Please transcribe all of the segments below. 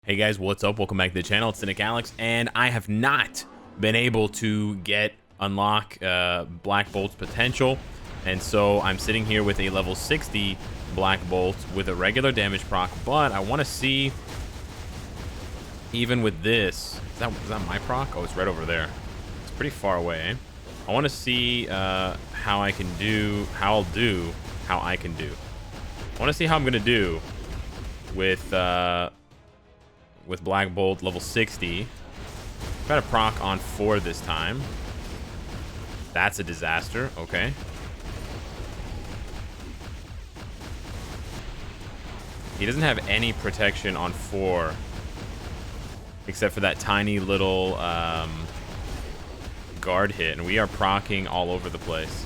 Hey guys, what's up? Welcome back to the channel. It's Cynicalex, and I have not been able to unlock Black Bolt's potential, and so I'm sitting here with a level 60 Black Bolt with a regular damage proc, but I want to see, even with this, is that my proc? Oh, it's right over there. It's pretty far away. I want to see how I can do, how I can do. I want to see how I'm going to do with Black Bolt level 60. Got a proc on 4 this time. That's a disaster. Okay. He doesn't have any protection on 4 except for that tiny little guard hit, and we are procking all over the place.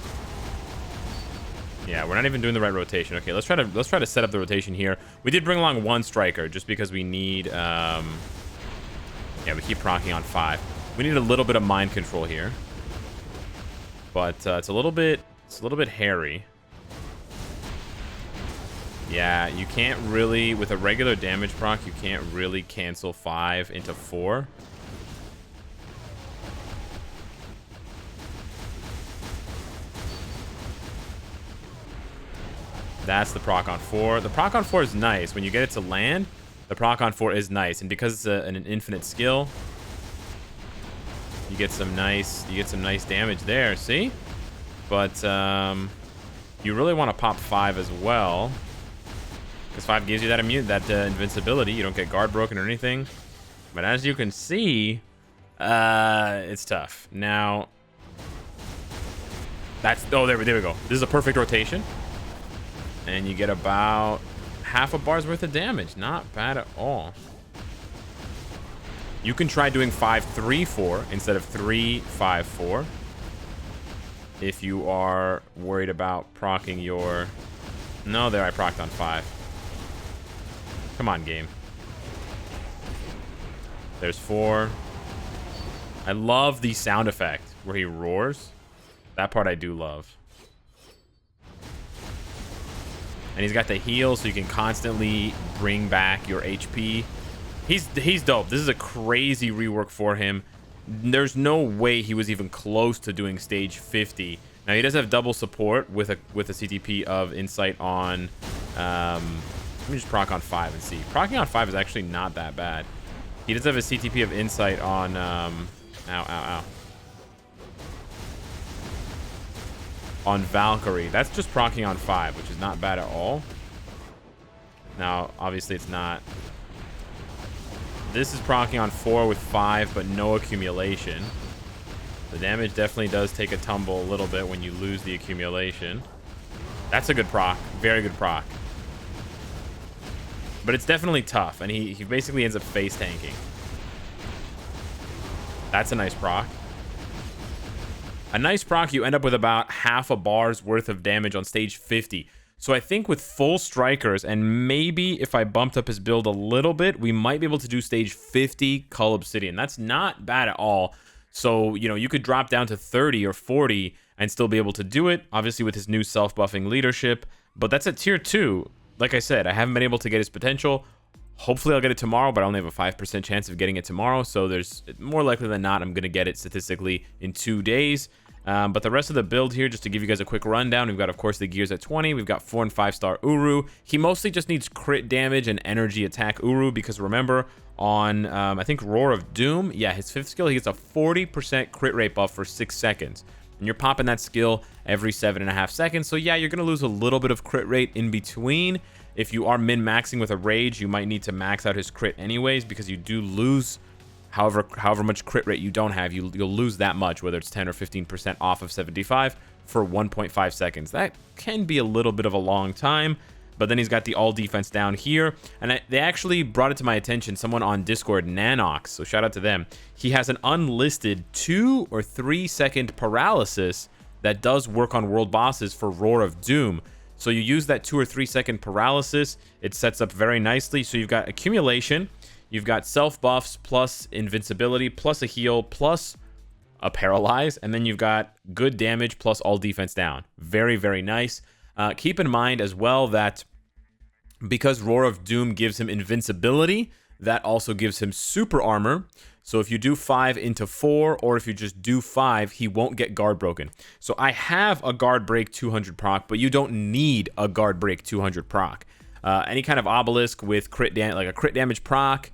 Yeah, we're not even doing the right rotation. Okay, let's try to set up the rotation here. We did bring along 1 striker just because we need yeah, we keep procking on 5. We need a little bit of mind control here. But it's a little bit hairy. Yeah, you can't really, with a regular damage proc, you can't really cancel 5 into 4. That's the proc on 4. The proc on 4 is nice. When you get it to land, the proc on 4 is nice. And because it's an infinite skill, you get some nice damage there, see? But you really want to pop 5 as well, because 5 gives you that invincibility. You don't get guard broken or anything. But as you can see, it's tough. Now, there we go. This is a perfect rotation. And you get about half a bar's worth of damage. Not bad at all. You can try doing 5-3-4 instead of 3-5-4 if you are worried about proccing your... No, there, I procced on 5. Come on, game. There's 4. I love the sound effect where he roars. That part I do love. And he's got the heal, so you can constantly bring back your HP. He's dope. This is a crazy rework for him. There's no way he was even close to doing stage 50. Now, he does have double support with a CTP of Insight on... let me just proc on 5 and see. Procking on 5 is actually not that bad. He does have a CTP of Insight on... ow. On Valkyrie. That's just procking on 5, which is not bad at all. Now, obviously, it's not. This is procking on 4 with 5, but no accumulation. The damage definitely does take a tumble a little bit when you lose the accumulation. That's a good proc. Very good proc. But it's definitely tough, and he basically ends up face tanking. That's a nice proc. A nice proc, you end up with about half a bar's worth of damage on stage 50. So I think with full strikers, and maybe if I bumped up his build a little bit, we might be able to do stage 50 Cull Obsidian. That's not bad at all. So, you know, you could drop down to 30 or 40 and still be able to do it, obviously with his new self-buffing leadership. But that's at tier 2. Like I said, I haven't been able to get his potential. Hopefully I'll get it tomorrow, but I only have a 5% chance of getting it tomorrow. So there's more likely than not I'm going to get it statistically in 2 days. But the rest of the build here, just to give you guys a quick rundown, we've got, of course, the gears at 20. We've got 4 and 5-star Uru. He mostly just needs crit damage and energy attack Uru, because remember, on, I think, Roar of Doom, yeah, his 5th skill, he gets a 40% crit rate buff for 6 seconds. And you're popping that skill every 7.5 seconds. So, yeah, you're going to lose a little bit of crit rate in between. If you are min-maxing with a Rage, you might need to max out his crit anyways, because you do lose... However much crit rate you don't have, you'll lose that much, whether it's 10 or 15% off of 75 for 1.5 seconds. That can be a little bit of a long time, but then he's got the all defense down here. And they actually brought it to my attention, someone on Discord, Nanox, so shout out to them. He has an unlisted 2 or 3 second paralysis that does work on world bosses for Roar of Doom. So you use that 2 or 3 second paralysis, it sets up very nicely. So you've got accumulation, you've got self buffs plus invincibility plus a heal plus a paralyze, and then you've got good damage plus all defense down. Very, very nice. Keep in mind as well that because Roar of Doom gives him invincibility, That also gives him super armor. So if you do 5 into 4, or if you just do 5, he won't get guard broken. So I have a guard break 200 proc, but you don't need a guard break 200 proc. Any kind of obelisk with like a crit damage proc,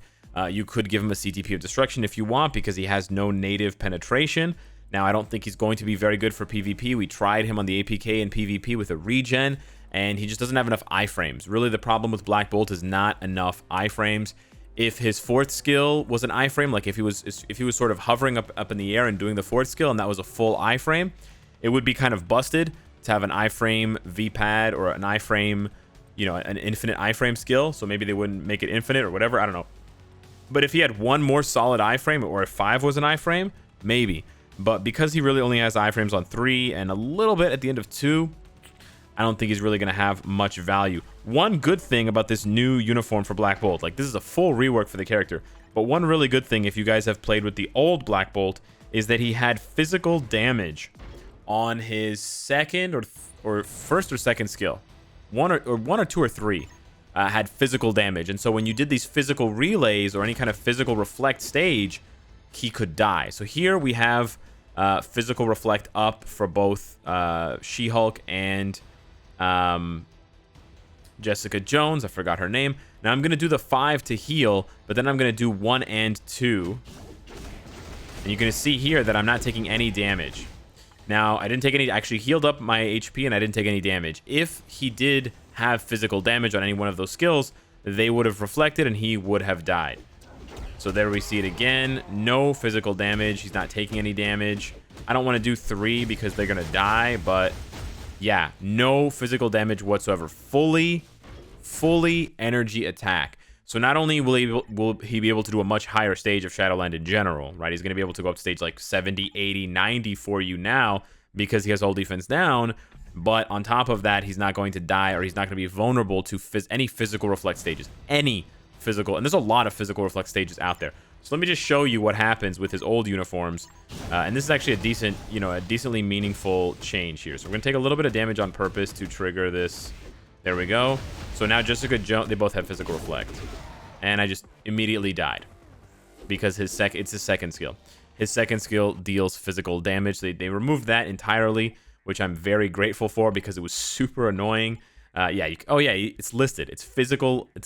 you could give him a CTP of destruction if you want, because he has no native penetration. Now, I don't think he's going to be very good for PvP. We tried him on the APK and PvP with a regen, and he just doesn't have enough iframes. Really, the problem with Black Bolt is not enough iframes. If his 4th skill was an iframe, like if he was sort of hovering up in the air and doing the 4th skill, and that was a full iframe, it would be kind of busted to have an iframe VPAD or an iframe, you know, an infinite iframe skill. So maybe they wouldn't make it infinite or whatever. I don't know. But if he had one more solid iframe, or if 5 was an iframe, maybe. But because he really only has iframes on 3 and a little bit at the end of 2, I don't think he's really going to have much value. One good thing about this new uniform for Black Bolt, like this is a full rework for the character, but one really good thing, if you guys have played with the old Black Bolt, is that he had physical damage on his second or first or second skill. One or two or three had physical damage. And so when you did these physical relays or any kind of physical reflect stage, he could die. So here we have physical reflect up for both She-Hulk and Jessica Jones. I forgot her name. Now I'm going to do the 5 to heal, but then I'm going to do 1 and 2. And you're going to see here that I'm not taking any damage. Now, I didn't take any, actually healed up my HP and I didn't take any damage. If he did have physical damage on any one of those skills, they would have reflected and he would have died. So there we see it again. No physical damage. He's not taking any damage. I don't want to do 3 because they're going to die, but yeah, no physical damage whatsoever. Fully energy attack. So not only will he be able to do a much higher stage of Shadowland in general, right? He's going to be able to go up to stage like 70, 80, 90 for you now because he has all defense down. But on top of that, he's not going to die, or he's not going to be vulnerable to any physical reflect stages. Any physical, and there's a lot of physical reflect stages out there. So let me just show you what happens with his old uniforms. And this is actually a decent, you know, a decently meaningful change here. So we're going to take a little bit of damage on purpose to trigger this. There we go. So now Jessica Jones, they both have physical reflect. And I just immediately died because it's his second skill. His second skill deals physical damage. They removed that entirely, which I'm very grateful for because it was super annoying. Yeah, it's listed. It's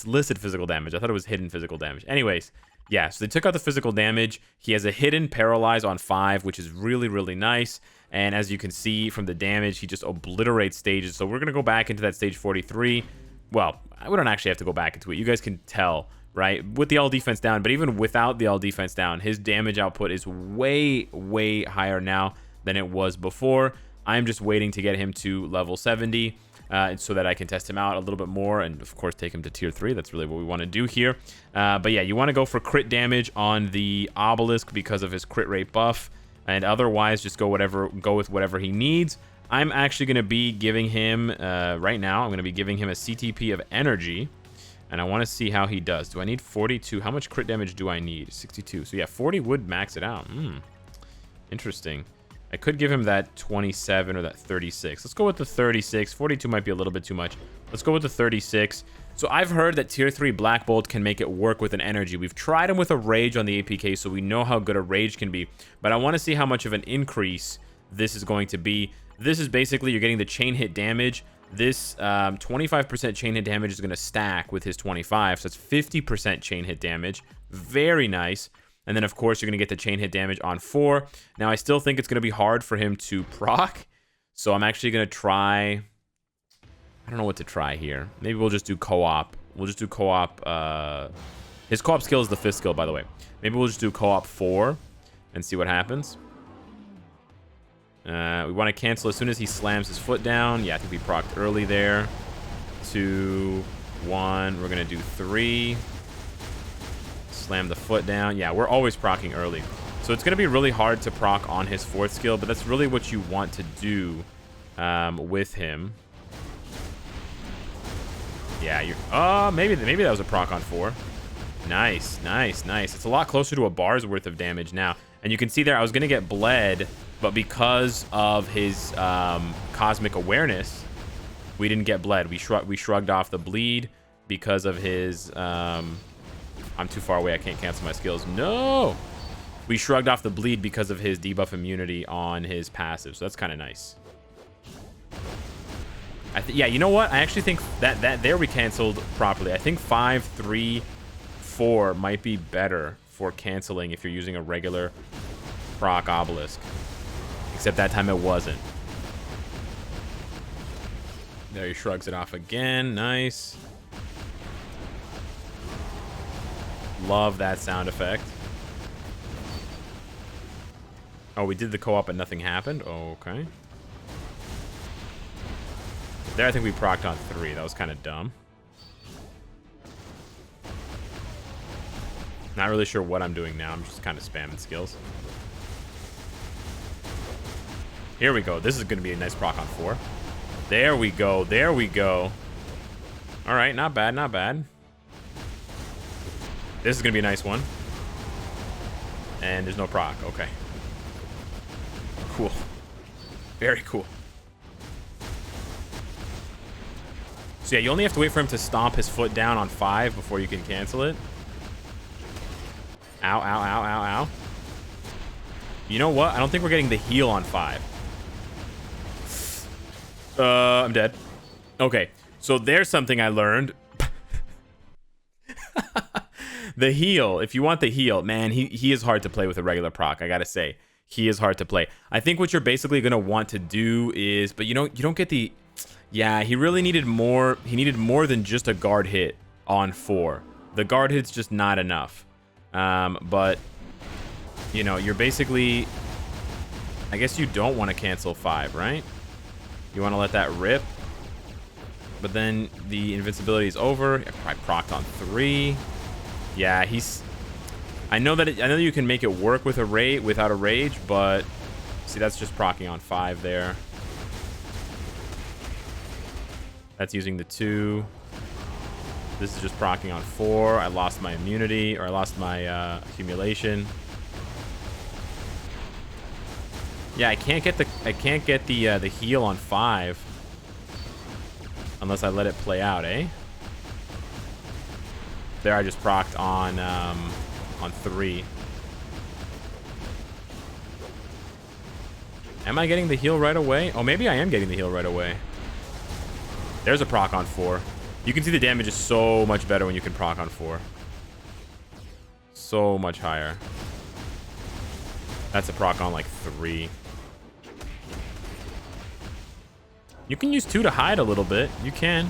listed physical damage. I thought it was hidden physical damage. Anyways, yeah, so they took out the physical damage. He has a hidden paralyze on 5, which is really, really nice. And as you can see from the damage, he just obliterates stages. So we're going to go back into that stage 43. Well, we don't actually have to go back into it. You guys can tell, right? With the all defense down, but even without the all defense down, his damage output is way, way higher now than it was before. I'm just waiting to get him to level 70 so that I can test him out a little bit more and, of course, take him to tier 3. That's really what we want to do here. But yeah, you want to go for crit damage on the obelisk because of his crit rate buff. And otherwise, just go with whatever he needs. I'm actually going to be giving him, right now, I'm going to be giving him a CTP of energy. And I want to see how he does. Do I need 42? How much crit damage do I need? 62. So yeah, 40 would max it out. Interesting. I could give him that 27 or that 36. Let's go with the 36. 42 might be a little bit too much. Let's go with the 36. So I've heard that tier 3 Black Bolt can make it work with an energy. We've tried him with a rage on the APK, so we know how good a rage can be. But I want to see how much of an increase this is going to be. This is basically, you're getting the chain hit damage. This 25% chain hit damage is going to stack with his 25. So it's 50% chain hit damage. Very nice. And then, of course, you're going to get the chain hit damage on 4. Now, I still think it's going to be hard for him to proc. So I'm actually going to try... I don't know what to try here. Maybe we'll just do co-op. We'll just do co-op. His co-op skill is the 5th skill, by the way. Maybe we'll just do co-op 4 and see what happens. We want to cancel as soon as he slams his foot down. Yeah, I think we procced early there. 2, 1. We're going to do 3. Slam the foot down. Yeah, we're always proccing early. So it's going to be really hard to proc on his 4th skill, but that's really what you want to do with him. Yeah, you're... maybe that was a proc on 4. Nice, nice, nice. It's a lot closer to a bar's worth of damage now. And you can see there, I was going to get bled, but because of his cosmic awareness, we didn't get bled. We shrugged off the bleed because of his I'm too far away. I can't cancel my skills. No! We shrugged off the bleed because of his debuff immunity on his passive, so that's kind of nice. Yeah, you know what? I actually think that there we canceled properly. I think 5, 3, 4 might be better for canceling if you're using a regular proc obelisk. Except that time it wasn't. There, he shrugs it off again. Nice. Love that sound effect. Oh, we did the co-op and nothing happened? Okay. There, I think we procced on 3. That was kind of dumb. Not really sure what I'm doing now. I'm just kind of spamming skills. Here we go. This is going to be a nice proc on 4. There we go. There we go. All right. Not bad. Not bad. This is going to be a nice one. And there's no proc. Okay. Cool. Very cool. So yeah, you only have to wait for him to stomp his foot down on 5 before you can cancel it. Ow, ow, ow, ow, ow. You know what? I don't think we're getting the heal on 5. I'm dead. Okay, so there's something I learned. The heal, if you want the heal, man, he is hard to play with a regular proc, I gotta say. He is hard to play. I think what you're basically gonna want to do is, but you don't get the, yeah, he really needed more. He needed more than just a guard hit on 4. The guard hit's just not enough. But you know, you're basically, I guess you don't want to cancel 5, right? You want to let that rip, but then the invincibility is over. I procced on 3. Yeah, he's, I know that you can make it work with a rage without a rage, but see, that's just proccing on 5 there. That's using the 2. This is just proccing on 4. I lost my immunity, or I lost my accumulation. Yeah, I can't get the heal on 5 unless I let it play out, eh? There, I just procced on 3. Am I getting the heal right away? Oh, maybe I am getting the heal right away. There's a proc on 4. You can see the damage is so much better when you can proc on 4. So much higher. That's a proc on like 3. You can use 2 to hide a little bit. You can.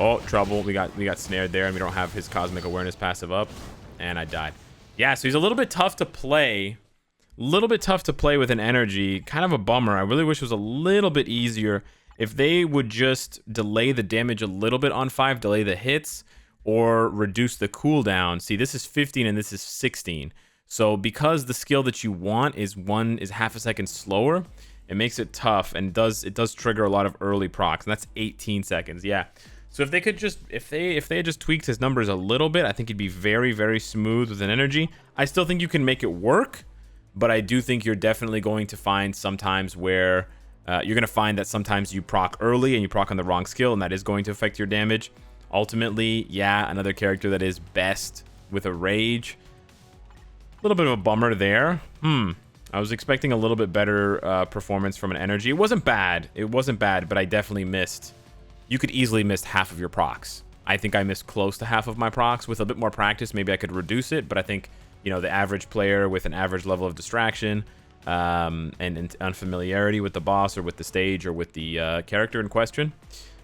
Oh, trouble. We got snared there, and we don't have his cosmic awareness passive up. And I died. Yeah, so he's a little bit tough to play. With an energy. Kind of a bummer. I really wish it was a little bit easier. If they would just delay the damage a little bit on 5, delay the hits, or reduce the cooldown. See, this is 15 and this is 16. So because the skill that you want is half a second slower, it makes it tough, and it does trigger a lot of early procs, and that's 18 seconds. Yeah. So if they could just, if they had just tweaked his numbers a little bit, I think he'd be very, very smooth with an energy. I still think you can make it work, but I do think you're definitely going to find sometimes where you're going to find that sometimes you proc early and you proc on the wrong skill, and that is going to affect your damage. Ultimately, yeah, another character that is best with a rage. A little bit of a bummer there. I was expecting a little bit better performance from an energy. It wasn't bad, but I definitely missed. You could easily miss half of your procs. I think I missed close to half of my procs. With a bit more practice, maybe I could reduce it, but I think, you know, the average player with an average level of distraction and unfamiliarity with the boss or with the stage or with the character in question,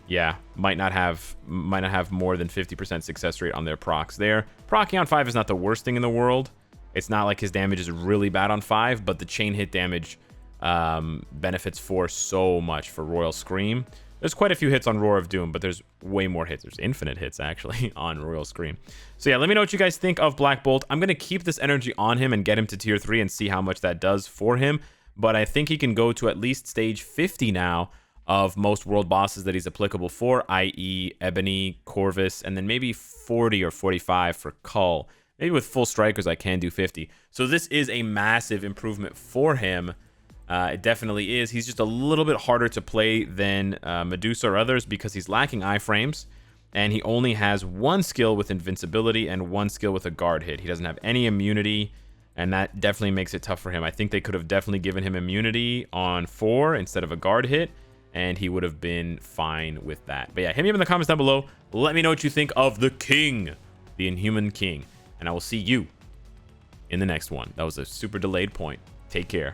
yeah, might not have more than 50% success rate on their procs there. Proccing on 5 is not the worst thing in the world. It's not like his damage is really bad on 5, but the chain hit damage benefits 4 so much for Royal Scream. There's quite a few hits on Roar of Doom, but there's way more hits. There's infinite hits, actually, on Royal Scream. So yeah, let me know what you guys think of Black Bolt. I'm going to keep this energy on him and get him to tier 3 and see how much that does for him. But I think he can go to at least stage 50 now of most world bosses that he's applicable for, i.e. Ebony, Corvus, and then maybe 40 or 45 for Cull. Maybe with full strikers, I can do 50. So this is a massive improvement for him. It definitely is. He's just a little bit harder to play than Medusa or others because he's lacking iframes. And he only has one skill with invincibility and one skill with a guard hit. He doesn't have any immunity, and that definitely makes it tough for him. I think they could have definitely given him immunity on 4 instead of a guard hit, and he would have been fine with that. But yeah, hit me up in the comments down below. Let me know what you think of the king, the Inhuman King. And I will see you in the next one. That was a super delayed point. Take care.